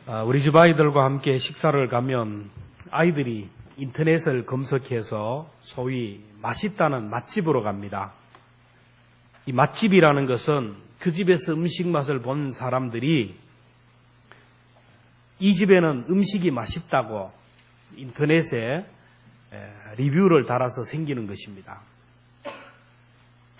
우리 집 아이들과 함께 식사를 가면 아이들이 인터넷을 검색해서 소위 맛있다는 맛집으로 갑니다. 이 맛집이라는 것은 그 집에서 음식 맛을 본 사람들이 이 집에는 음식이 맛있다고 인터넷에 리뷰를 달아서 생기는 것입니다.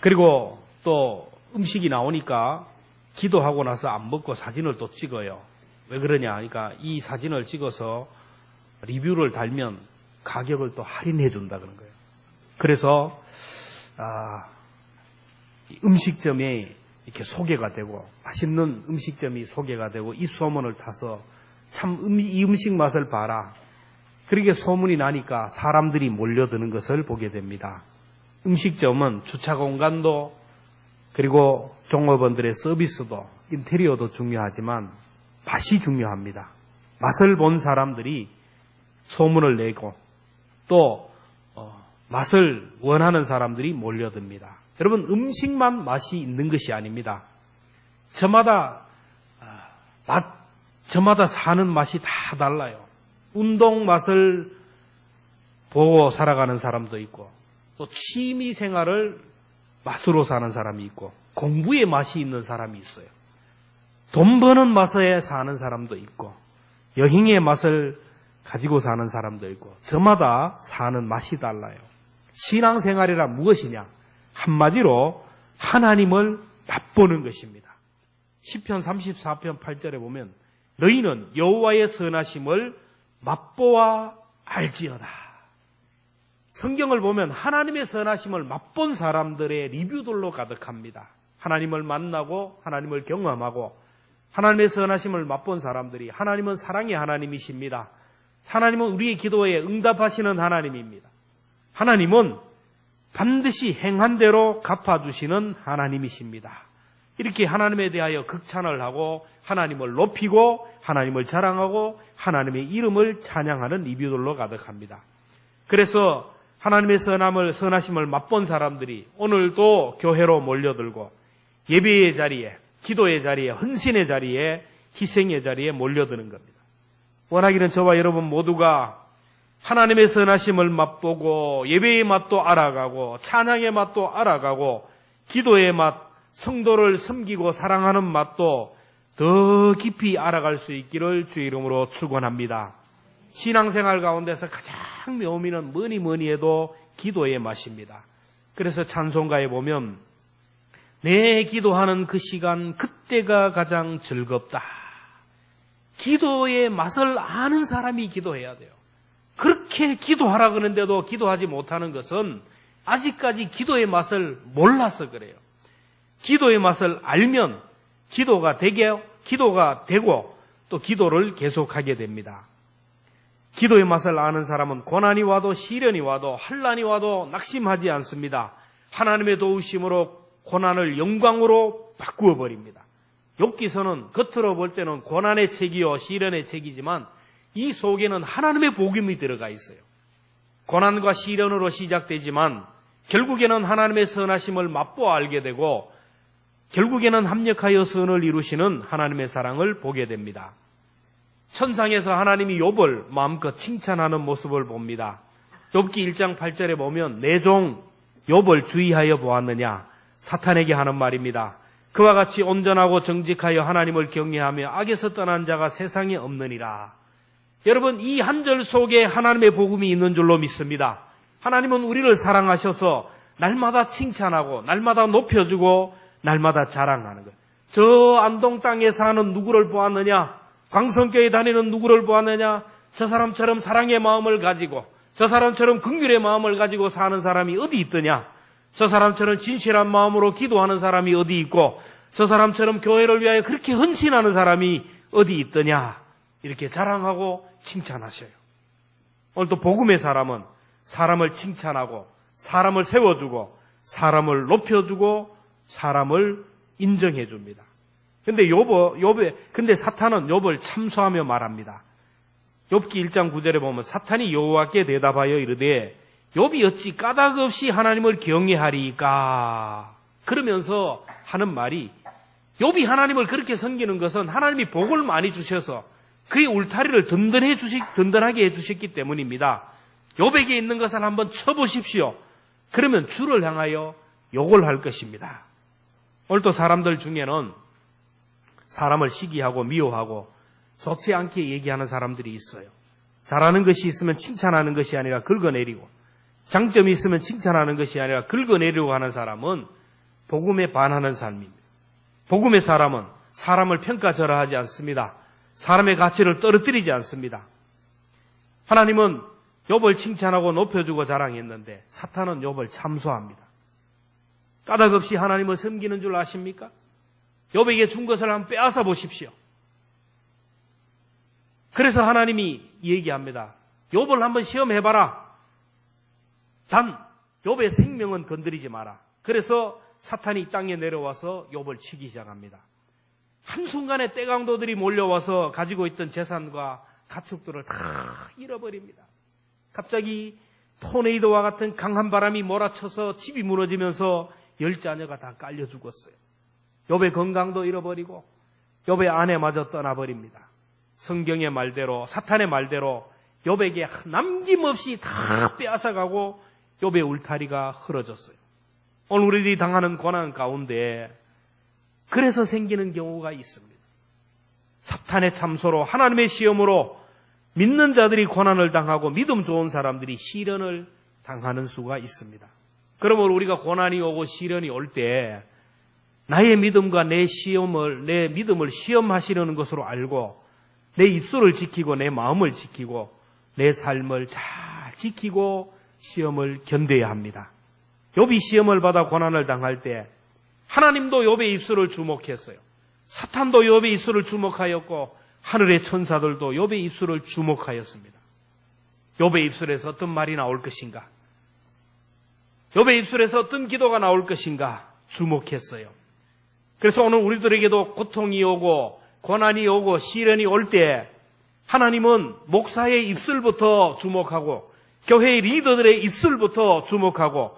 그리고 또 음식이 나오니까 기도하고 나서 안 먹고 사진을 또 찍어요. 왜 그러냐 하니까 이 사진을 찍어서 리뷰를 달면 가격을 또 할인해 준다 그런 거예요. 그래서 음식점에 이렇게 소개가 되고 맛있는 음식점이 소개가 되고 입소문을 타서 참 이 음식 맛을 봐라. 그렇게 소문이 나니까 사람들이 몰려드는 것을 보게 됩니다. 음식점은 주차 공간도 그리고 종업원들의 서비스도 인테리어도 중요하지만 맛이 중요합니다. 맛을 본 사람들이 소문을 내고 또 맛을 원하는 사람들이 몰려듭니다. 여러분, 음식만 맛이 있는 것이 아닙니다. 저마다 사는 맛이 다 달라요. 운동 맛을 보고 살아가는 사람도 있고 또 취미 생활을 맛으로 사는 사람이 있고 공부의 맛이 있는 사람이 있어요. 돈 버는 맛에 사는 사람도 있고 여행의 맛을 가지고 사는 사람도 있고 저마다 사는 맛이 달라요. 신앙생활이란 무엇이냐? 한마디로 하나님을 맛보는 것입니다. 시편 34편 8절에 보면 너희는 여호와의 선하심을 맛보아 알지어다. 성경을 보면 하나님의 선하심을 맛본 사람들의 리뷰들로 가득합니다. 하나님을 만나고 하나님을 경험하고 하나님의 선하심을 맛본 사람들이 하나님은 사랑의 하나님이십니다. 하나님은 우리의 기도에 응답하시는 하나님입니다. 하나님은 반드시 행한 대로 갚아주시는 하나님이십니다. 이렇게 하나님에 대하여 극찬을 하고 하나님을 높이고 하나님을 자랑하고 하나님의 이름을 찬양하는 리뷰들로 가득합니다. 그래서 하나님의 선하심을 맛본 사람들이 오늘도 교회로 몰려들고 예배의 자리에, 기도의 자리에, 헌신의 자리에, 희생의 자리에 몰려드는 겁니다. 원하기는 저와 여러분 모두가 하나님의 선하심을 맛보고 예배의 맛도 알아가고 찬양의 맛도 알아가고 기도의 맛, 성도를 섬기고 사랑하는 맛도 더 깊이 알아갈 수 있기를 주의 이름으로 축원합니다. 신앙생활 가운데서 가장 묘미는 뭐니 해도 기도의 맛입니다. 그래서 찬송가에 보면 내 기도하는 그 시간 그때가 가장 즐겁다. 기도의 맛을 아는 사람이 기도해야 돼요. 그렇게 기도하라 그러는데도 기도하지 못하는 것은 아직까지 기도의 맛을 몰라서 그래요. 기도의 맛을 알면 기도가 되고 또 기도를 계속하게 됩니다. 기도의 맛을 아는 사람은 고난이 와도 시련이 와도 환난이 와도 낙심하지 않습니다. 하나님의 도우심으로 고난을 영광으로 바꾸어 버립니다. 욥기서는 겉으로 볼 때는 고난의 책이요 시련의 책이지만 이 속에는 하나님의 복음이 들어가 있어요. 고난과 시련으로 시작되지만 결국에는 하나님의 선하심을 맛보아 알게 되고 결국에는 합력하여 선을 이루시는 하나님의 사랑을 보게 됩니다. 천상에서 하나님이 욥을 마음껏 칭찬하는 모습을 봅니다. 욥기 1장 8절에 보면 내 종 욥을 주의하여 보았느냐 사탄에게 하는 말입니다. 그와 같이 온전하고 정직하여 하나님을 경외하며 악에서 떠난 자가 세상에 없느니라. 여러분, 이 한 절 속에 하나님의 복음이 있는 줄로 믿습니다. 하나님은 우리를 사랑하셔서 날마다 칭찬하고 날마다 높여주고 날마다 자랑하는 거예요. 저 안동 땅에 사는 누구를 보았느냐? 광성교회 다니는 누구를 보았느냐? 저 사람처럼 사랑의 마음을 가지고 저 사람처럼 긍휼의 마음을 가지고 사는 사람이 어디 있더냐? 저 사람처럼 진실한 마음으로 기도하는 사람이 어디 있고 저 사람처럼 교회를 위하여 그렇게 헌신하는 사람이 어디 있더냐? 이렇게 자랑하고 칭찬하셔요. 오늘 또 복음의 사람은 사람을 칭찬하고 사람을 세워주고 사람을 높여주고 사람을 인정해 줍니다. 근데 사탄은 욥을 참소하며 말합니다. 욥기 1장 9절에 보면 사탄이 여호와께 대답하여 이르되 욥이 어찌 까닭 없이 하나님을 경외하리까? 그러면서 하는 말이 욥이 하나님을 그렇게 섬기는 것은 하나님이 복을 많이 주셔서 그의 울타리를 든든하게 해주셨기 때문입니다. 욥에게 있는 것을 한번 쳐보십시오. 그러면 주를 향하여 욕을 할 것입니다. 오늘도 사람들 중에는 사람을 시기하고 미워하고 좋지 않게 얘기하는 사람들이 있어요. 잘하는 것이 있으면 칭찬하는 것이 아니라 긁어내리고, 장점이 있으면 칭찬하는 것이 아니라 긁어내리려고 하는 사람은 복음에 반하는 삶입니다. 복음의 사람은 사람을 평가절하하지 않습니다. 사람의 가치를 떨어뜨리지 않습니다. 하나님은 욥을 칭찬하고 높여주고 자랑했는데 사탄은 욥을 참소합니다. 까닭없이 하나님을 섬기는 줄 아십니까? 욥에게 준 것을 한번 빼앗아 보십시오. 그래서 하나님이 얘기합니다. 욥을 한번 시험해봐라. 단 욥의 생명은 건드리지 마라. 그래서 사탄이 땅에 내려와서 욥을 치기 시작합니다. 한순간에 떼강도들이 몰려와서 가지고 있던 재산과 가축들을 다 잃어버립니다. 갑자기 토네이도와 같은 강한 바람이 몰아쳐서 집이 무너지면서 10자녀가 다 깔려 죽었어요. 욥의 건강도 잃어버리고 욥의 아내마저 떠나버립니다. 성경의 말대로, 사탄의 말대로 욥에게 남김없이 다 빼앗아가고 욥의 울타리가 흐려졌어요. 오늘 우리들이 당하는 고난 가운데 그래서 생기는 경우가 있습니다. 사탄의 참소로, 하나님의 시험으로 믿는 자들이 고난을 당하고 믿음 좋은 사람들이 시련을 당하는 수가 있습니다. 그러므로 우리가 고난이 오고 시련이 올 때 나의 믿음과 내 믿음을 시험하시려는 것으로 알고 내 입술을 지키고 내 마음을 지키고 내 삶을 잘 지키고 시험을 견뎌야 합니다. 욥이 시험을 받아 고난을 당할 때 하나님도 욥의 입술을 주목했어요. 사탄도 욥의 입술을 주목하였고 하늘의 천사들도 욥의 입술을 주목하였습니다. 욥의 입술에서 어떤 말이 나올 것인가? 욥의 입술에서 어떤 기도가 나올 것인가? 주목했어요. 그래서 오늘 우리들에게도 고통이 오고 고난이 오고 시련이 올 때 하나님은 목사의 입술부터 주목하고 교회의 리더들의 입술부터 주목하고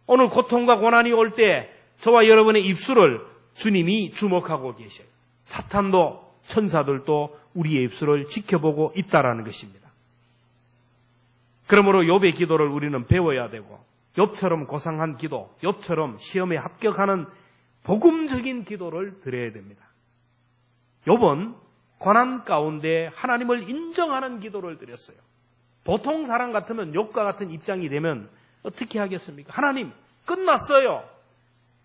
오늘 고통과 고난이 올 때 저와 여러분의 입술을 주님이 주목하고 계셔요. 사탄도 천사들도 우리의 입술을 지켜보고 있다라는 것입니다. 그러므로 욥의 기도를 우리는 배워야 되고 욥처럼 고상한 기도, 욥처럼 시험에 합격하는 복음적인 기도를 드려야 됩니다. 욥은 고난 가운데 하나님을 인정하는 기도를 드렸어요. 보통 사람 같으면 욥과 같은 입장이 되면 어떻게 하겠습니까? 하나님, 끝났어요.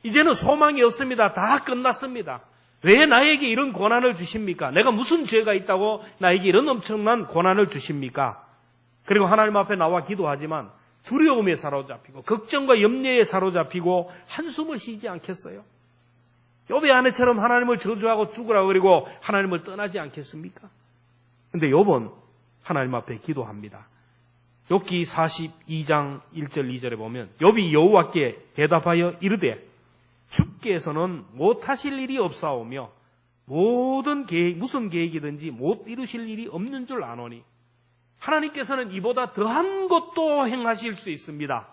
이제는 소망이 없습니다. 다 끝났습니다. 왜 나에게 이런 고난을 주십니까? 내가 무슨 죄가 있다고 나에게 이런 엄청난 고난을 주십니까? 그리고 하나님 앞에 나와 기도하지만 두려움에 사로잡히고 걱정과 염려에 사로잡히고 한숨을 쉬지 않겠어요? 욥의 아내처럼 하나님을 저주하고 죽으라 그리고 하나님을 떠나지 않겠습니까? 근데 욥은 하나님 앞에 기도합니다. 욥기 42장 1절 2절에 보면 욥이 여호와께 대답하여 이르되 주께서는 못하실 일이 없사오며 모든 계획, 무슨 계획이든지 못 이루실 일이 없는 줄 아노니 하나님께서는 이보다 더한 것도 행하실 수 있습니다.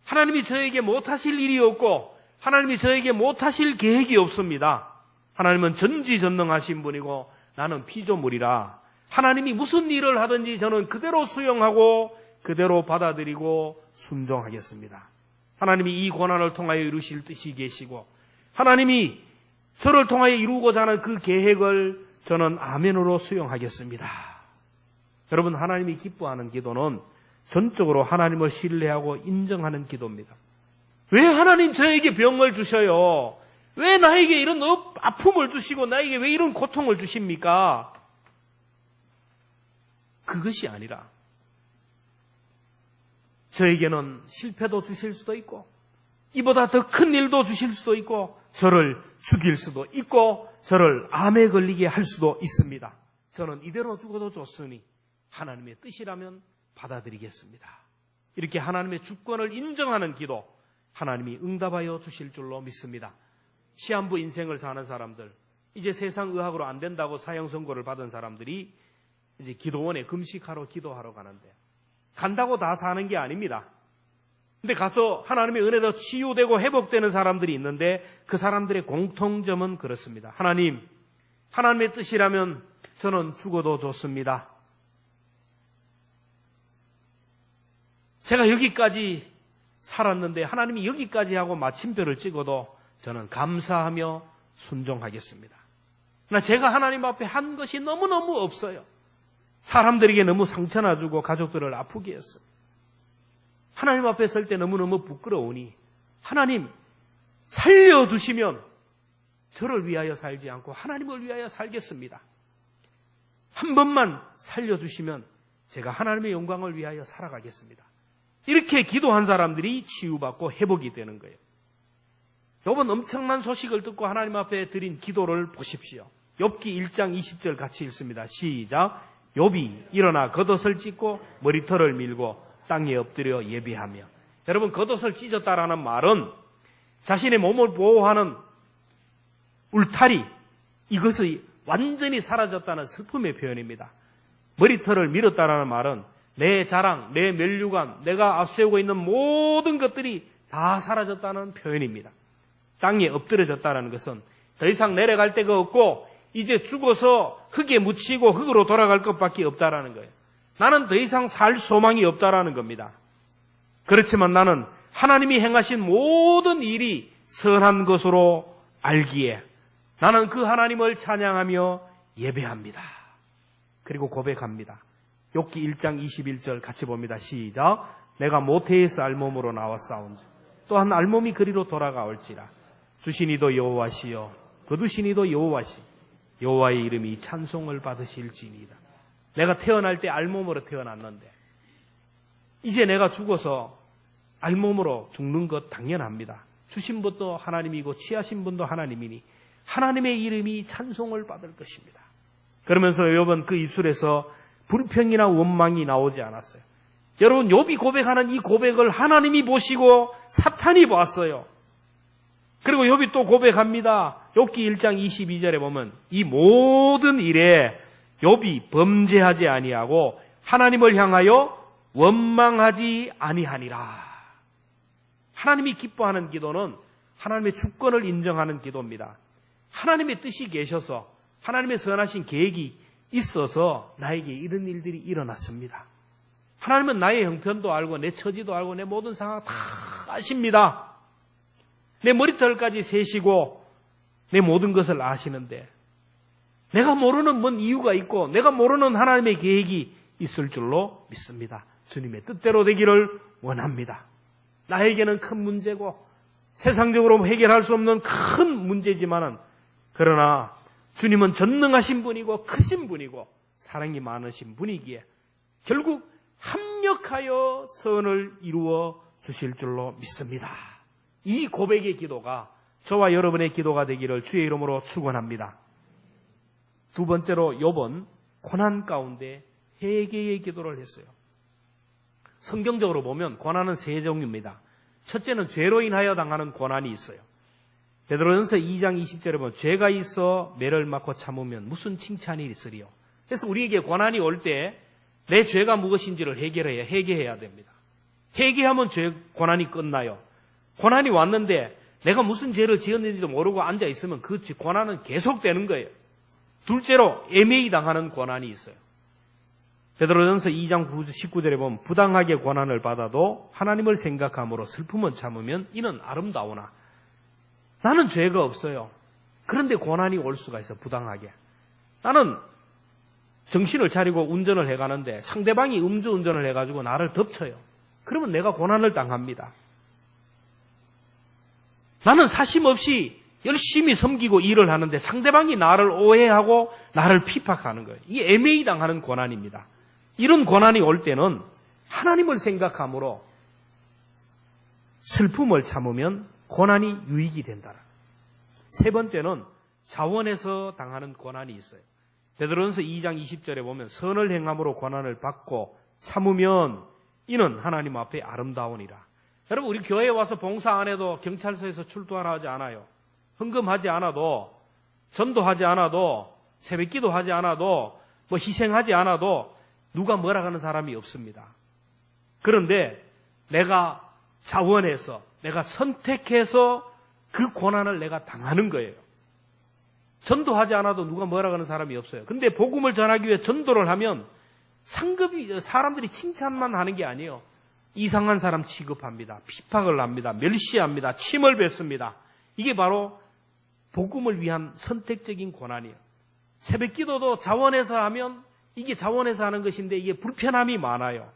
하나님이 저에게 못하실 일이 없고 하나님이 저에게 못하실 계획이 없습니다. 하나님은 전지전능하신 분이고 나는 피조물이라 하나님이 무슨 일을 하든지 저는 그대로 수용하고 그대로 받아들이고 순종하겠습니다. 하나님이 이 고난을 통하여 이루실 뜻이 계시고 하나님이 저를 통하여 이루고자 하는 그 계획을 저는 아멘으로 수용하겠습니다. 여러분, 하나님이 기뻐하는 기도는 전적으로 하나님을 신뢰하고 인정하는 기도입니다. 왜 하나님 저에게 병을 주셔요? 왜 나에게 이런 아픔을 주시고 나에게 왜 이런 고통을 주십니까? 그것이 아니라 저에게는 실패도 주실 수도 있고 이보다 더 큰 일도 주실 수도 있고 저를 죽일 수도 있고 저를 암에 걸리게 할 수도 있습니다. 저는 이대로 죽어도 좋으니 하나님의 뜻이라면 받아들이겠습니다. 이렇게 하나님의 주권을 인정하는 기도 하나님이 응답하여 주실 줄로 믿습니다. 시한부 인생을 사는 사람들, 이제 세상 의학으로 안 된다고 사형 선고를 받은 사람들이 이제 기도원에 금식하러 기도하러 가는데 간다고 다 사는 게 아닙니다. 근데 가서 하나님의 은혜로 치유되고 회복되는 사람들이 있는데 그 사람들의 공통점은 그렇습니다. 하나님, 하나님의 뜻이라면 저는 죽어도 좋습니다. 제가 여기까지 살았는데 하나님이 여기까지 하고 마침표를 찍어도 저는 감사하며 순종하겠습니다. 그러나 제가 하나님 앞에 한 것이 너무너무 없어요. 사람들에게 너무 상처나 주고 가족들을 아프게 했어요. 하나님 앞에 설 때 너무너무 부끄러우니 하나님 살려주시면 저를 위하여 살지 않고 하나님을 위하여 살겠습니다. 한 번만 살려주시면 제가 하나님의 영광을 위하여 살아가겠습니다. 이렇게 기도한 사람들이 치유받고 회복이 되는 거예요. 욥은 엄청난 소식을 듣고 하나님 앞에 드린 기도를 보십시오. 욥기 1장 20절 같이 읽습니다. 시작. 욥이 일어나 겉옷을 찢고 머리털을 밀고 땅에 엎드려 예배하며. 여러분, 겉옷을 찢었다라는 말은 자신의 몸을 보호하는 울타리, 이것이 완전히 사라졌다는 슬픔의 표현입니다. 머리털을 밀었다라는 말은 내 자랑, 내 면류관, 내가 앞세우고 있는 모든 것들이 다 사라졌다는 표현입니다. 땅에 엎드려졌다는 것은 더 이상 내려갈 데가 없고 이제 죽어서 흙에 묻히고 흙으로 돌아갈 것밖에 없다라는 거예요. 나는 더 이상 살 소망이 없다라는 겁니다. 그렇지만 나는 하나님이 행하신 모든 일이 선한 것으로 알기에 나는 그 하나님을 찬양하며 예배합니다. 그리고 고백합니다. 욥기 1장 21절 같이 봅니다. 시작. 내가 모태에서 알몸으로 나와 싸운즉 또한 알몸이 그리로 돌아가올지라. 주시니도 여호와시요 거두시니도 여호와시 여호와의 이름이 찬송을 받으실지니이다. 내가 태어날 때 알몸으로 태어났는데 이제 내가 죽어서 알몸으로 죽는 것 당연합니다. 주신 분도 하나님이고 취하신 분도 하나님이니 하나님의 이름이 찬송을 받을 것입니다. 그러면서 욥은 그 입술에서 불평이나 원망이 나오지 않았어요. 여러분, 욥이 고백하는 이 고백을 하나님이 보시고 사탄이 봤어요. 그리고 욥이 또 고백합니다. 욥기 1장 22절에 보면 이 모든 일에 욥이 범죄하지 아니하고 하나님을 향하여 원망하지 아니하니라. 하나님이 기뻐하는 기도는 하나님의 주권을 인정하는 기도입니다. 하나님의 뜻이 계셔서 하나님의 선하신 계획이 있어서 나에게 이런 일들이 일어났습니다. 하나님은 나의 형편도 알고 내 처지도 알고 내 모든 상황 다 아십니다. 내 머리털까지 세시고 내 모든 것을 아시는데 내가 모르는 뭔 이유가 있고 내가 모르는 하나님의 계획이 있을 줄로 믿습니다. 주님의 뜻대로 되기를 원합니다. 나에게는 큰 문제고 세상적으로 해결할 수 없는 큰 문제지만은 그러나 주님은 전능하신 분이고 크신 분이고 사랑이 많으신 분이기에 결국 합력하여 선을 이루어 주실 줄로 믿습니다. 이 고백의 기도가 저와 여러분의 기도가 되기를 주의 이름으로 축원합니다. 두 번째로 욥은 고난 가운데 회개의 기도를 했어요. 성경적으로 보면 고난은 세 종류입니다. 첫째는 죄로 인하여 당하는 고난이 있어요. 베드로전서 2장 20절에 보면 죄가 있어 매를 맞고 참으면 무슨 칭찬이 있으리요. 그래서 우리에게 고난이 올 때 내 죄가 무엇인지를 회개해야 됩니다. 회개하면 고난이 끝나요. 고난이 왔는데 내가 무슨 죄를 지었는지도 모르고 앉아 있으면 그 고난은 계속되는 거예요. 둘째로 애매히 당하는 고난이 있어요. 베드로전서 2장 19절에 보면 부당하게 고난을 받아도 하나님을 생각함으로 슬픔은 참으면 이는 아름다우나 나는 죄가 없어요. 그런데 고난이 올 수가 있어. 부당하게. 나는 정신을 차리고 운전을 해가는데 상대방이 음주운전을 해가지고 나를 덮쳐요. 그러면 내가 고난을 당합니다. 나는 사심 없이 열심히 섬기고 일을 하는데 상대방이 나를 오해하고 나를 핍박하는 거예요. 이게 애매히 당하는 고난입니다. 이런 고난이 올 때는 하나님을 생각함으로 슬픔을 참으면 고난이 유익이 된다. 세 번째는 자원에서 당하는 고난이 있어요. 베드로전서 2장 20절에 보면 선을 행함으로 고난을 받고 참으면 이는 하나님 앞에 아름다우니라. 여러분, 우리 교회에 와서 봉사 안 해도 경찰서에서 출두하라 하지 않아요. 헌금하지 않아도 전도하지 않아도 새벽기도 하지 않아도 뭐 희생하지 않아도 누가 뭐라 하는 사람이 없습니다. 그런데 내가 자원해서 내가 선택해서 그 고난을 내가 당하는 거예요. 전도하지 않아도 누가 뭐라 하는 사람이 없어요. 근데 복음을 전하기 위해 전도를 하면 사람들이 칭찬만 하는 게 아니에요. 이상한 사람 취급합니다. 핍박을 합니다. 멸시합니다. 침을 뱉습니다. 이게 바로 복음을 위한 선택적인 고난이에요. 새벽 기도도 자원해서 하면 이게 자원해서 하는 것인데 이게 불편함이 많아요.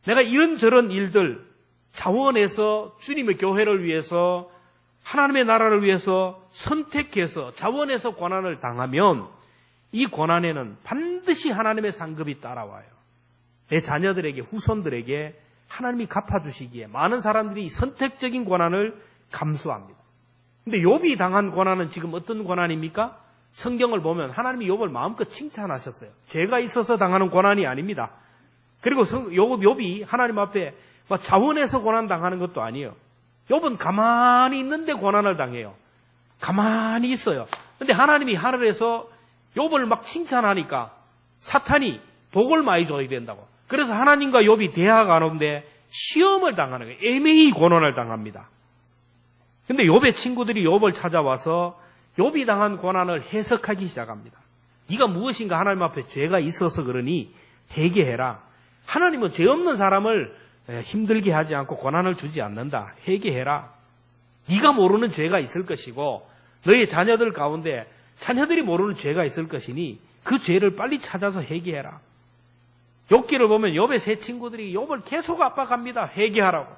내가 이런저런 일들 자원해서 주님의 교회를 위해서 하나님의 나라를 위해서 선택해서 자원해서 고난을 당하면 이 고난에는 반드시 하나님의 상급이 따라와요. 내 자녀들에게 후손들에게 하나님이 갚아주시기에 많은 사람들이 선택적인 고난을 감수합니다. 근데 욥이 당한 고난은 지금 어떤 고난입니까? 성경을 보면 하나님이 욥을 마음껏 칭찬하셨어요. 죄가 있어서 당하는 고난이 아닙니다. 그리고 욥이 하나님 앞에 자원해서 고난 당하는 것도 아니에요. 욥은 가만히 있는데 고난을 당해요. 가만히 있어요. 근데 하나님이 하늘에서 욥을 막 칭찬하니까 사탄이 복을 많이 줘야 된다고. 그래서 하나님과 욥이 대화 가운데 시험을 당하는 거예요. 애매히 고난을 당합니다. 근데 욥의 친구들이 욥을 찾아와서 욥이 당한 고난을 해석하기 시작합니다. 네가 무엇인가 하나님 앞에 죄가 있어서 그러니 회개해라. 하나님은 죄 없는 사람을 힘들게 하지 않고 고난을 주지 않는다. 회개해라. 네가 모르는 죄가 있을 것이고 너의 자녀들 가운데 자녀들이 모르는 죄가 있을 것이니 그 죄를 빨리 찾아서 회개해라. 욥기를 보면 욥의 세 친구들이 욥을 계속 압박합니다. 회개하라고.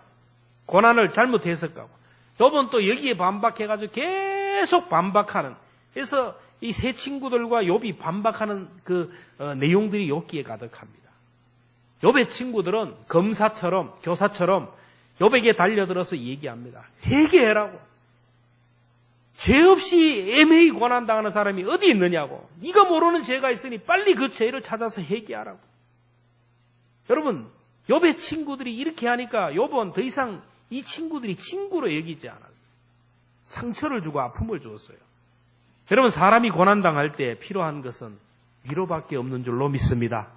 고난을 잘못 해석하고. 욥은 또 여기에 반박해가지고 계속 반박하는. 그래서 이 세 친구들과 욥이 반박하는 그 내용들이 욥기에 가득합니다. 욥의 친구들은 검사처럼 교사처럼 욥에게 달려들어서 얘기합니다. 회개해라고. 죄 없이 애매히 고난당하는 사람이 어디 있느냐고. 네가 모르는 죄가 있으니 빨리 그 죄를 찾아서 회개하라고. 여러분, 욥의 친구들이 이렇게 하니까 욥은 더 이상 이 친구들이 친구로 여기지 않았어요. 상처를 주고 아픔을 주었어요. 여러분, 사람이 고난당할 때 필요한 것은 위로밖에 없는 줄로 믿습니다.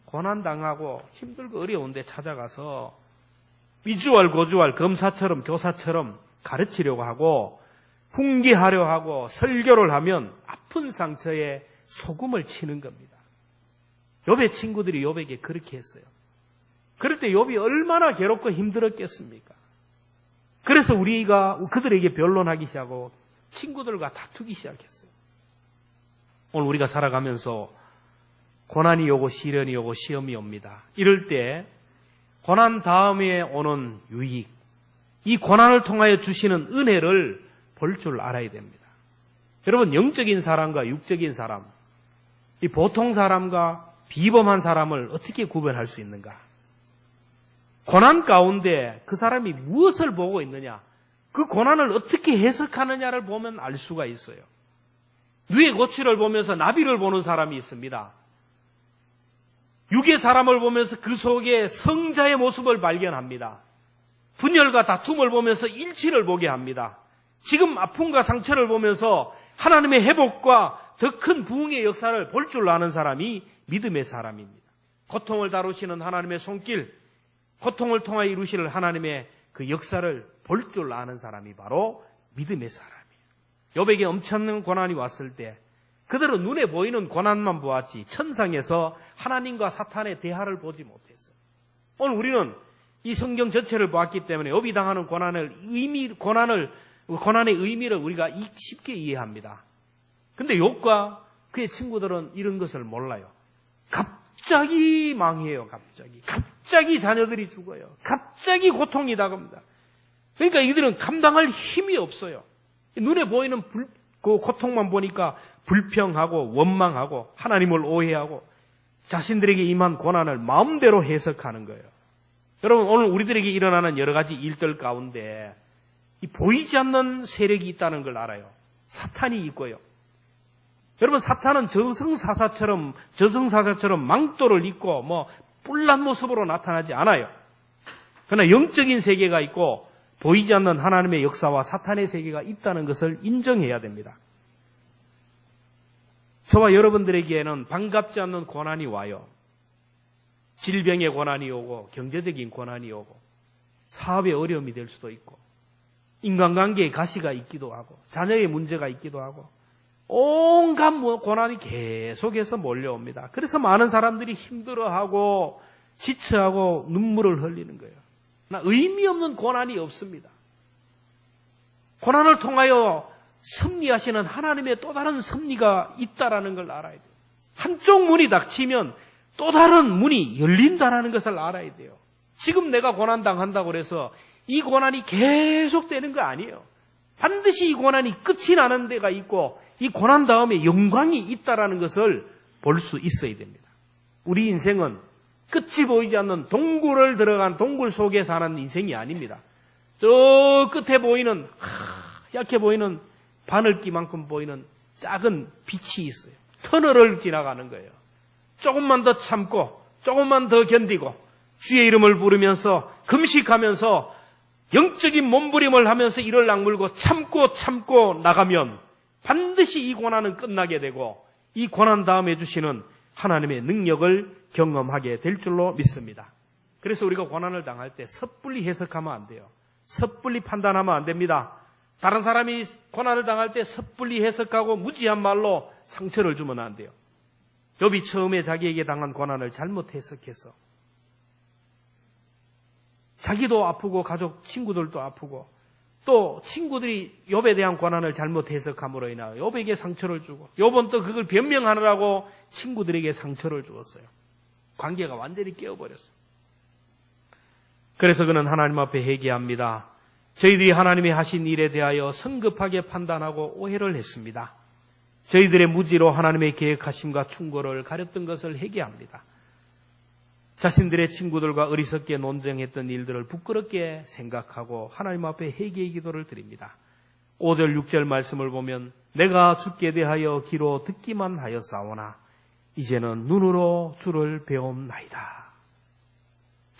고난당하고 힘들고 어려운데 찾아가서 위주할 고주할 검사처럼 교사처럼 가르치려고 하고 훈계하려 하고 설교를 하면 아픈 상처에 소금을 치는 겁니다. 욥의 친구들이 욥에게 그렇게 했어요. 그럴 때 욥이 얼마나 괴롭고 힘들었겠습니까? 그래서 우리가 그들에게 변론하기 시작하고 친구들과 다투기 시작했어요. 오늘 우리가 살아가면서 고난이 오고 시련이 오고 시험이 옵니다. 이럴 때 고난 다음에 오는 유익, 이 고난을 통하여 주시는 은혜를 볼 줄 알아야 됩니다. 여러분, 영적인 사람과 육적인 사람, 이 보통 사람과 비범한 사람을 어떻게 구별할 수 있는가? 고난 가운데 그 사람이 무엇을 보고 있느냐? 그 고난을 어떻게 해석하느냐를 보면 알 수가 있어요. 누에 고치를 보면서 나비를 보는 사람이 있습니다. 육의 사람을 보면서 그 속에 성자의 모습을 발견합니다. 분열과 다툼을 보면서 일치를 보게 합니다. 지금 아픔과 상처를 보면서 하나님의 회복과 더 큰 부흥의 역사를 볼 줄 아는 사람이 믿음의 사람입니다. 고통을 다루시는 하나님의 손길, 고통을 통하여 이루실 하나님의 그 역사를 볼 줄 아는 사람이 바로 믿음의 사람이에요. 욥에게 엄청난 고난이 왔을 때 그들은 눈에 보이는 고난만 보았지 천상에서 하나님과 사탄의 대화를 보지 못했어요. 오늘 우리는 이 성경 전체를 보았기 때문에 욥이 당하는 고난의 의미를 우리가 쉽게 이해합니다. 근데 욥과 그의 친구들은 이런 것을 몰라요. 갑자기 망해요. 갑자기 자녀들이 죽어요. 갑자기 고통이 다가옵니다. 그러니까 이들은 감당할 힘이 없어요. 눈에 보이는 그 고통만 보니까 불평하고 원망하고 하나님을 오해하고 자신들에게 임한 고난을 마음대로 해석하는 거예요. 여러분, 오늘 우리들에게 일어나는 여러 가지 일들 가운데 이 보이지 않는 세력이 있다는 걸 알아요. 사탄이 있고요. 여러분, 사탄은 저승사자처럼 망토를 입고 뿔난 모습으로 나타나지 않아요. 그러나 영적인 세계가 있고 보이지 않는 하나님의 역사와 사탄의 세계가 있다는 것을 인정해야 됩니다. 저와 여러분들에게는 반갑지 않는 고난이 와요. 질병의 고난이 오고 경제적인 고난이 오고 사업의 어려움이 될 수도 있고 인간관계에 가시가 있기도 하고 자녀의 문제가 있기도 하고 온갖 고난이 계속해서 몰려옵니다. 그래서 많은 사람들이 힘들어하고 지쳐하고 눈물을 흘리는 거예요. 의미 없는 고난이 없습니다. 고난을 통하여 섭리하시는 하나님의 또 다른 섭리가 있다라는 걸 알아야 돼요. 한쪽 문이 닫히면 또 다른 문이 열린다라는 것을 알아야 돼요. 지금 내가 고난당한다고 해서 이 고난이 계속되는 거 아니에요. 반드시 이 고난이 끝이 나는 데가 있고 이 고난 다음에 영광이 있다라는 것을 볼 수 있어야 됩니다. 우리 인생은 끝이 보이지 않는 동굴을 들어간 동굴 속에 사는 인생이 아닙니다. 저 끝에 보이는 하얗게 보이는 바늘기만큼 보이는 작은 빛이 있어요. 터널을 지나가는 거예요. 조금만 더 참고 조금만 더 견디고 주의 이름을 부르면서 금식하면서 영적인 몸부림을 하면서 이를 악물고 참고 나가면 반드시 이 고난은 끝나게 되고 이 고난 다음에 주시는 하나님의 능력을 경험하게 될 줄로 믿습니다. 그래서 우리가 고난을 당할 때 섣불리 해석하면 안 돼요. 섣불리 판단하면 안 됩니다. 다른 사람이 고난을 당할 때 섣불리 해석하고 무지한 말로 상처를 주면 안 돼요. 욥이 처음에 자기에게 당한 고난을 잘못 해석해서 자기도 아프고 가족 친구들도 아프고 또 친구들이 욥에 대한 고난을 잘못 해석함으로 인하여 욥에게 상처를 주고 욥은 또 그걸 변명하느라고 친구들에게 상처를 주었어요. 관계가 완전히 깨어버렸어요. 그래서 그는 하나님 앞에 회개합니다. 저희들이 하나님이 하신 일에 대하여 성급하게 판단하고 오해를 했습니다. 저희들의 무지로 하나님의 계획하심과 충고를 가렸던 것을 회개합니다. 자신들의 친구들과 어리석게 논쟁했던 일들을 부끄럽게 생각하고 하나님 앞에 회개의 기도를 드립니다. 5절 6절 말씀을 보면 내가 주께 대하여 귀로 듣기만 하였사오나 이제는 눈으로 주를 배움나이다.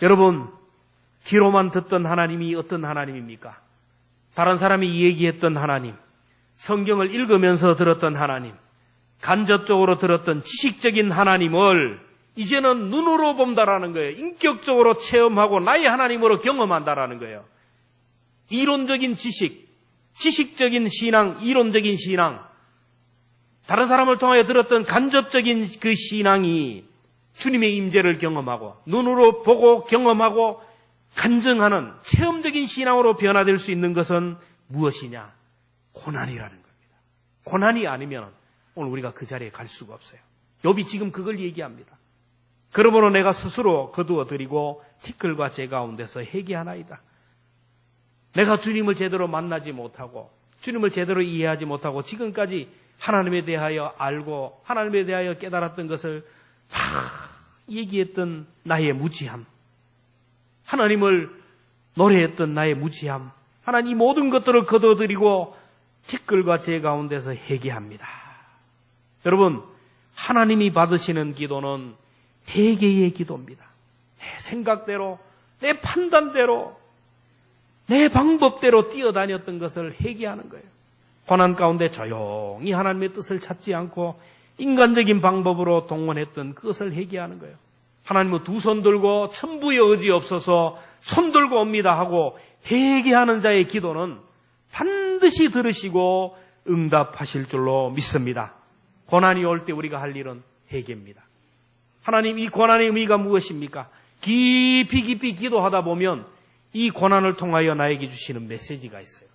여러분, 귀로만 듣던 하나님이 어떤 하나님입니까? 다른 사람이 얘기했던 하나님, 성경을 읽으면서 들었던 하나님, 간접적으로 들었던 지식적인 하나님을 이제는 눈으로 본다라는 거예요. 인격적으로 체험하고 나의 하나님으로 경험한다라는 거예요. 이론적인 지식, 지식적인 신앙, 이론적인 신앙, 다른 사람을 통하여 들었던 간접적인 그 신앙이 주님의 임재를 경험하고 눈으로 보고 경험하고 간증하는 체험적인 신앙으로 변화될 수 있는 것은 무엇이냐? 고난이라는 겁니다. 고난이 아니면 오늘 우리가 그 자리에 갈 수가 없어요. 욥이 지금 그걸 얘기합니다. 그러므로 내가 스스로 거두어드리고 티끌과 제 가운데서 회개하나이다. 내가 주님을 제대로 만나지 못하고 주님을 제대로 이해하지 못하고 지금까지 하나님에 대하여 알고 하나님에 대하여 깨달았던 것을 다 얘기했던 나의 무지함, 하나님을 노래했던 나의 무지함, 하나님 이 모든 것들을 거둬들이고 티끌과 제 가운데서 회개합니다. 여러분, 하나님이 받으시는 기도는 회개의 기도입니다. 내 생각대로, 내 판단대로, 내 방법대로 뛰어다녔던 것을 회개하는 거예요. 고난 가운데 조용히 하나님의 뜻을 찾지 않고 인간적인 방법으로 동원했던 그것을 회개하는 거예요. 하나님은 두 손 들고 천부의 의지 없어서 손 들고 옵니다 하고 회개하는 자의 기도는 반드시 들으시고 응답하실 줄로 믿습니다. 고난이 올 때 우리가 할 일은 회개입니다. 하나님, 이 고난의 의미가 무엇입니까? 깊이 기도하다 보면 이 고난을 통하여 나에게 주시는 메시지가 있어요.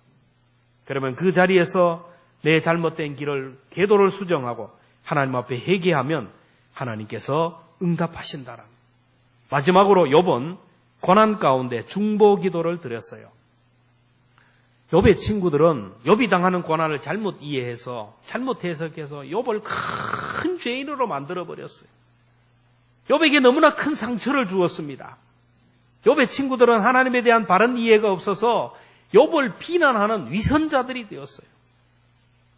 그러면 그 자리에서 내 잘못된 길을 궤도를 수정하고 하나님 앞에 회개하면 하나님께서 응답하신다라. 마지막으로 욥은 고난 가운데 중보 기도를 드렸어요. 욥의 친구들은 욥이 당하는 고난을 잘못 이해해서 잘못 해석해서 욥을 큰 죄인으로 만들어버렸어요. 욥에게 너무나 큰 상처를 주었습니다. 욥의 친구들은 하나님에 대한 바른 이해가 없어서 욥을 비난하는 위선자들이 되었어요.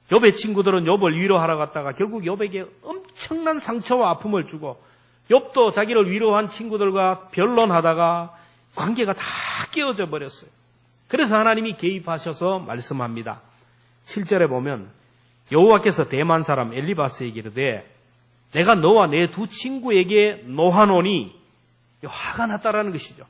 욥의 친구들은 욥을 위로하러 갔다가 결국 욥에게 엄청난 상처와 아픔을 주고 욥도 자기를 위로한 친구들과 변론하다가 관계가 다 깨어져 버렸어요. 그래서 하나님이 개입하셔서 말씀합니다. 7절에 보면 여호와께서 대만 사람 엘리바스에게 이르되 내가 너와 내 두 친구에게 노하노니 화가 났다라는 것이죠.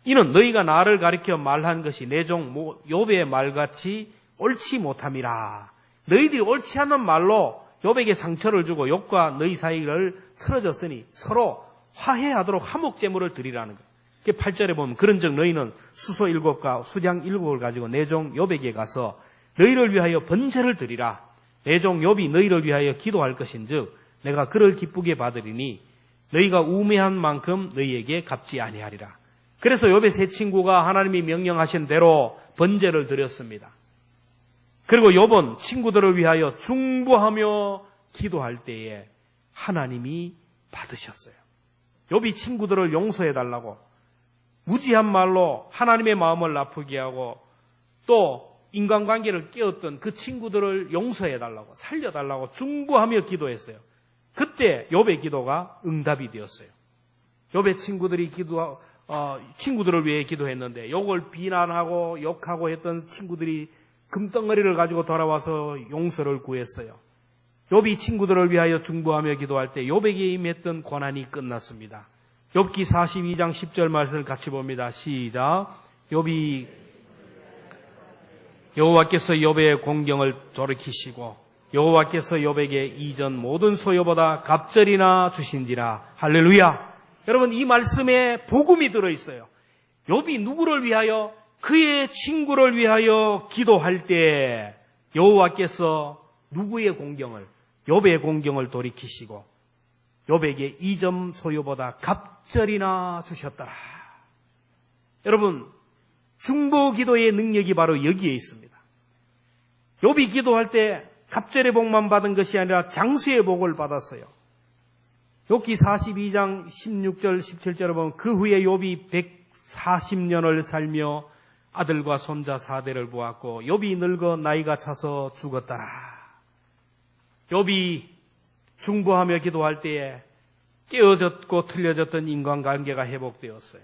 이는 너희가 나를 가리켜 말한 것이 내 종 욥의 말같이 옳지 못함이라. 너희들이 옳지 않는 말로 욥에게 상처를 주고 욥과 너희 사이를 틀어졌으니 서로 화해하도록 화목제물을 드리라는 거예요. 8절에 보면 그런즉 너희는 수소 7과 수장 7을 가지고 내 종 욥에게 가서 너희를 위하여 번제를 드리라. 내 종 욥이 너희를 위하여 기도할 것인즉 내가 그를 기쁘게 받으리니 너희가 우매한 만큼 너희에게 갚지 아니하리라. 그래서 욥의 세 친구가 하나님이 명령하신 대로 번제를 드렸습니다. 그리고 욥은 친구들을 위하여 중보하며 기도할 때에 하나님이 받으셨어요. 욥이 친구들을 용서해달라고 무지한 말로 하나님의 마음을 아프게 하고 또 인간관계를 깨었던 그 친구들을 용서해달라고 살려달라고 중보하며 기도했어요. 그때 욥의 기도가 응답이 되었어요. 욥의 친구들이 친구들을 위해 기도했는데 욥을 비난하고 욕하고 했던 친구들이 금덩어리를 가지고 돌아와서 용서를 구했어요. 욥이 친구들을 위하여 중보하며 기도할 때 욥에게 임했던 고난이 끝났습니다. 욥기 42장 10절 말씀을 같이 봅니다. 시작. 욥이 여호와께서 욥의 공경을 돌이키시고 여호와께서 욥에게 이전 모든 소요보다 갑절이나 주신지라. 할렐루야. 여러분, 이 말씀에 복음이 들어있어요. 욥이 누구를 위하여? 그의 친구를 위하여 기도할 때 여호와께서 누구의 공경을? 욥의 공경을 돌이키시고 욥에게 이전 소요보다 갑절이나 주셨더라. 여러분, 중보 기도의 능력이 바로 여기에 있습니다. 욥이 기도할 때 갑절의 복만 받은 것이 아니라 장수의 복을 받았어요. 욥기 42장 16절 17절을 보면 그 후에 욥이 140년을 살며 아들과 손자 4대를 보았고 욥이 늙어 나이가 차서 죽었더라. 욥이 중보하며 기도할 때에 깨어졌고 틀려졌던 인간관계가 회복되었어요.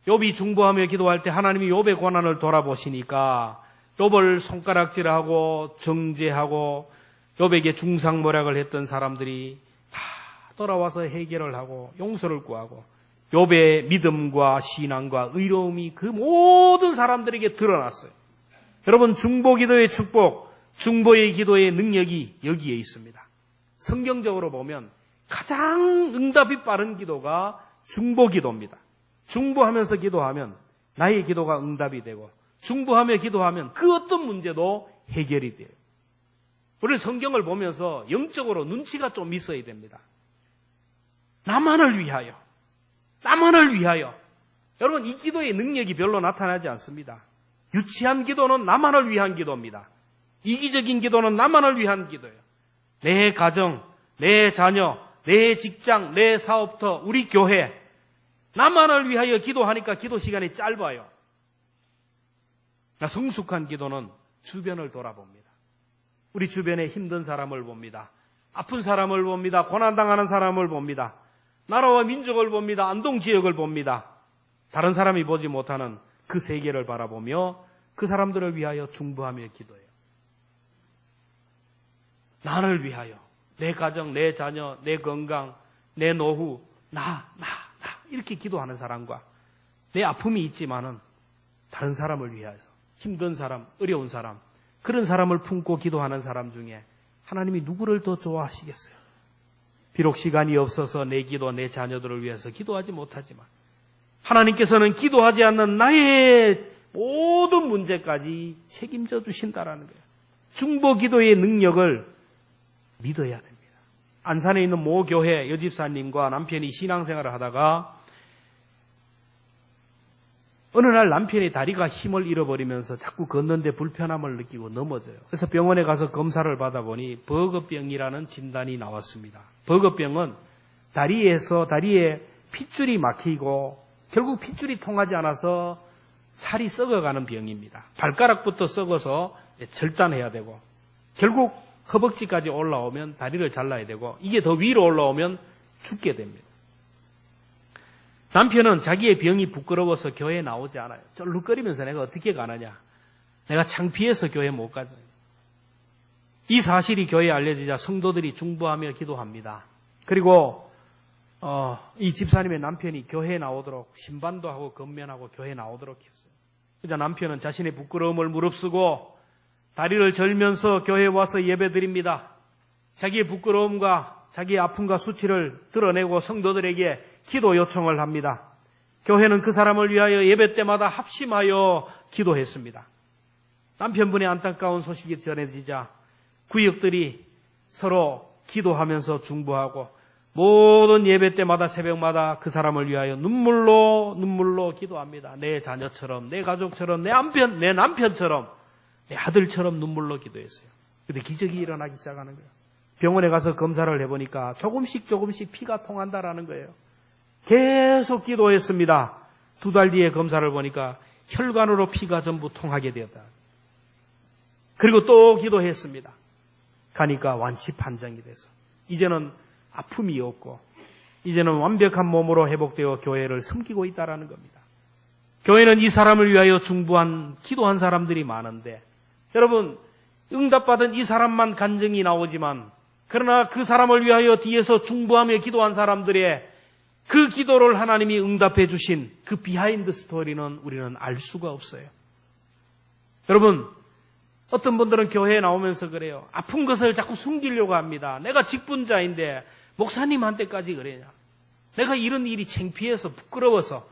욥이 중보하며 기도할 때 하나님이 욥의 고난을 돌아보시니까 욥을 손가락질하고 정죄하고 욥에게 중상모략을 했던 사람들이 다 돌아와서 해결을 하고 용서를 구하고 욥의 믿음과 신앙과 의로움이 그 모든 사람들에게 드러났어요. 여러분, 중보기도의 축복, 중보의 기도의 능력이 여기에 있습니다. 성경적으로 보면 가장 응답이 빠른 기도가 중보기도입니다. 중보하면서 기도하면 나의 기도가 응답이 되고 중보하며 기도하면 그 어떤 문제도 해결이 돼요. 우리 성경을 보면서 영적으로 눈치가 좀 있어야 됩니다. 나만을 위하여, 나만을 위하여. 여러분, 이 기도의 능력이 별로 나타나지 않습니다. 유치한 기도는 나만을 위한 기도입니다. 이기적인 기도는 나만을 위한 기도예요. 내 가정, 내 자녀, 내 직장, 내 사업터, 우리 교회, 나만을 위하여 기도하니까 기도 시간이 짧아요. 성숙한 기도는 주변을 돌아봅니다. 우리 주변에 힘든 사람을 봅니다. 아픈 사람을 봅니다. 고난당하는 사람을 봅니다. 나라와 민족을 봅니다. 안동 지역을 봅니다. 다른 사람이 보지 못하는 그 세계를 바라보며 그 사람들을 위하여 중보하며 기도해요. 나를 위하여, 내 가정, 내 자녀, 내 건강, 내 노후, 나 이렇게 기도하는 사람과 내 아픔이 있지만은 다른 사람을 위하여서 힘든 사람, 어려운 사람, 그런 사람을 품고 기도하는 사람 중에 하나님이 누구를 더 좋아하시겠어요? 비록 시간이 없어서 내 기도, 내 자녀들을 위해서 기도하지 못하지만 하나님께서는 기도하지 않는 나의 모든 문제까지 책임져 주신다라는 거예요. 중보 기도의 능력을 믿어야 됩니다. 안산에 있는 모 교회 여집사님과 남편이 신앙생활을 하다가 어느 날 남편이 다리가 힘을 잃어버리면서 자꾸 걷는데 불편함을 느끼고 넘어져요. 그래서 병원에 가서 검사를 받아보니 버거병이라는 진단이 나왔습니다. 버거병은 다리에 핏줄이 막히고 결국 핏줄이 통하지 않아서 살이 썩어가는 병입니다. 발가락부터 썩어서 절단해야 되고 결국 허벅지까지 올라오면 다리를 잘라야 되고 이게 더 위로 올라오면 죽게 됩니다. 남편은 자기의 병이 부끄러워서 교회에 나오지 않아요. 쩔룩거리면서 내가 어떻게 가느냐. 내가 창피해서 교회 못 가죠. 이 사실이 교회에 알려지자 성도들이 중보하며 기도합니다. 그리고 이 집사님의 남편이 교회에 나오도록 신반도 하고 건면하고 교회에 나오도록 했어요. 그래서 남편은 자신의 부끄러움을 무릅쓰고 다리를 절면서 교회에 와서 예배드립니다. 자기의 부끄러움과 자기의 아픔과 수치를 드러내고 성도들에게 기도 요청을 합니다. 교회는 그 사람을 위하여 예배 때마다 합심하여 기도했습니다. 남편분의 안타까운 소식이 전해지자 구역들이 서로 기도하면서 중보하고 모든 예배 때마다 새벽마다 그 사람을 위하여 눈물로 기도합니다. 내 자녀처럼, 내 가족처럼, 내 남편처럼, 내 아들처럼 눈물로 기도했어요. 근데 기적이 일어나기 시작하는 거예요. 병원에 가서 검사를 해보니까 조금씩 피가 통한다라는 거예요. 계속 기도했습니다. 2달 뒤에 검사를 보니까 혈관으로 피가 전부 통하게 되었다. 그리고 또 기도했습니다. 가니까 완치 판정이 돼서 이제는 아픔이 없고 이제는 완벽한 몸으로 회복되어 교회를 섬기고 있다라는 겁니다. 교회는 이 사람을 위하여 기도한 사람들이 많은데 여러분, 응답받은 이 사람만 간증이 나오지만 그러나 그 사람을 위하여 뒤에서 중보하며 기도한 사람들의 그 기도를 하나님이 응답해 주신 그 비하인드 스토리는 우리는 알 수가 없어요. 여러분, 어떤 분들은 교회에 나오면서 그래요. 아픈 것을 자꾸 숨기려고 합니다. 내가 직분자인데 목사님한테까지 그러냐. 내가 이런 일이 창피해서 부끄러워서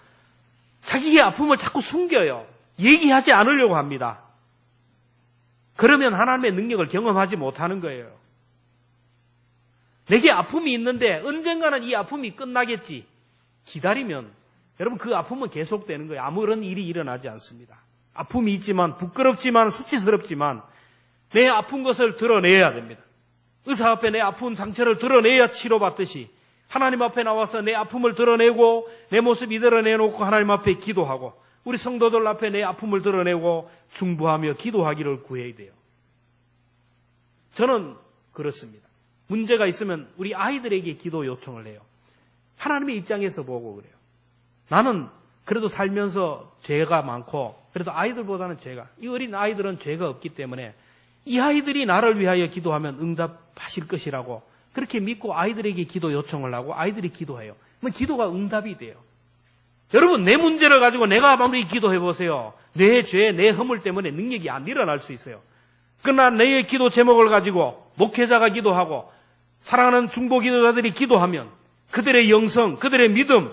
자기의 아픔을 자꾸 숨겨요. 얘기하지 않으려고 합니다. 그러면 하나님의 능력을 경험하지 못하는 거예요. 내게 아픔이 있는데 언젠가는 이 아픔이 끝나겠지. 기다리면 여러분 그 아픔은 계속되는 거예요. 아무런 일이 일어나지 않습니다. 아픔이 있지만 부끄럽지만 수치스럽지만 내 아픈 것을 드러내야 됩니다. 의사 앞에 내 아픈 상처를 드러내야 치료받듯이 하나님 앞에 나와서 내 아픔을 드러내고 내 모습 이대로 내놓고 하나님 앞에 기도하고 우리 성도들 앞에 내 아픔을 드러내고 중보하며 기도하기를 구해야 돼요. 저는 그렇습니다. 문제가 있으면 우리 아이들에게 기도 요청을 해요. 하나님의 입장에서 보고 그래요. 나는 그래도 살면서 죄가 많고 그래도 아이들보다는 이 어린 아이들은 죄가 없기 때문에 이 아이들이 나를 위하여 기도하면 응답하실 것이라고 그렇게 믿고 아이들에게 기도 요청을 하고 아이들이 기도해요. 그러면 기도가 응답이 돼요. 여러분, 내 문제를 가지고 내가 아무리 기도해 보세요. 내 죄, 내 허물 때문에 능력이 안 일어날 수 있어요. 그러나 내 기도 제목을 가지고 목회자가 기도하고 사랑하는 중보 기도자들이 기도하면 그들의 영성, 그들의 믿음,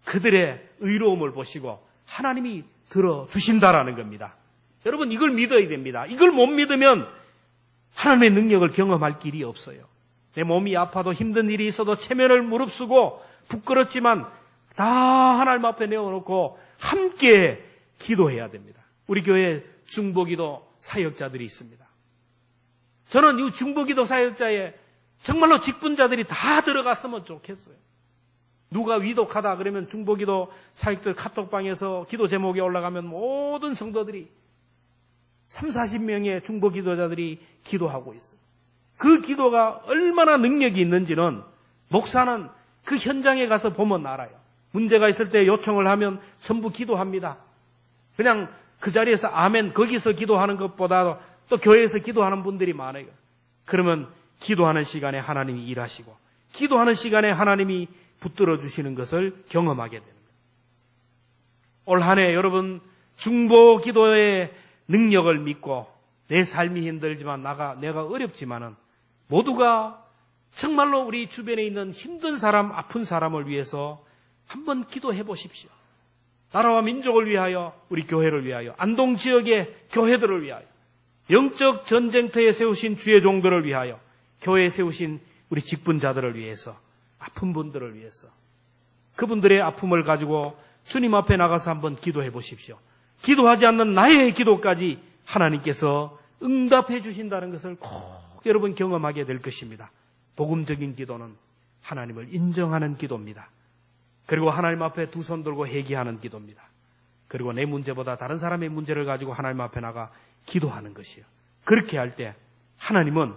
그들의 의로움을 보시고 하나님이 들어주신다라는 겁니다. 여러분, 이걸 믿어야 됩니다. 이걸 못 믿으면 하나님의 능력을 경험할 길이 없어요. 내 몸이 아파도 힘든 일이 있어도 체면을 무릅쓰고 부끄럽지만 다 하나님 앞에 내어놓고 함께 기도해야 됩니다. 우리 교회에 중보기도 사역자들이 있습니다. 저는 이 중보기도 사역자에 정말로 직분자들이 다 들어갔으면 좋겠어요. 누가 위독하다 그러면 중보기도 사역들 카톡방에서 기도 제목이 올라가면 모든 성도들이 30-40명의 중보기도자들이 기도하고 있어요. 그 기도가 얼마나 능력이 있는지는 목사는 그 현장에 가서 보면 알아요. 문제가 있을 때 요청을 하면 전부 기도합니다. 그냥 그 자리에서 아멘 거기서 기도하는 것보다 또 교회에서 기도하는 분들이 많아요. 그러면 기도하는 시간에 하나님이 일하시고 기도하는 시간에 하나님이 붙들어 주시는 것을 경험하게 됩니다. 올 한 해 여러분 중보 기도의 능력을 믿고 내 삶이 힘들지만 내가 어렵지만은 모두가 정말로 우리 주변에 있는 힘든 사람, 아픈 사람을 위해서 한번 기도해 보십시오. 나라와 민족을 위하여, 우리 교회를 위하여, 안동 지역의 교회들을 위하여, 영적 전쟁터에 세우신 주의 종들을 위하여, 교회에 세우신 우리 직분자들을 위해서, 아픈 분들을 위해서 그분들의 아픔을 가지고 주님 앞에 나가서 한번 기도해 보십시오. 기도하지 않는 나의 기도까지 하나님께서 응답해 주신다는 것을 꼭 여러분 경험하게 될 것입니다. 복음적인 기도는 하나님을 인정하는 기도입니다. 그리고 하나님 앞에 두 손 들고 회개하는 기도입니다. 그리고 내 문제보다 다른 사람의 문제를 가지고 하나님 앞에 나가 기도하는 것이요. 그렇게 할 때 하나님은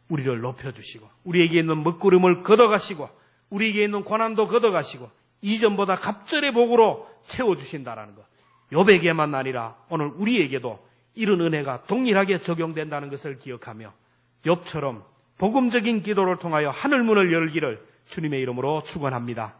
우리를 높여주시고 우리에게 있는 먹구름을 걷어가시고 우리에게 있는 고난도 걷어가시고 이전보다 갑절의 복으로 채워주신다는 것. 욥에게만 아니라 오늘 우리에게도 이런 은혜가 동일하게 적용된다는 것을 기억하며 욥처럼 복음적인 기도를 통하여 하늘문을 열기를 주님의 이름으로 축원합니다.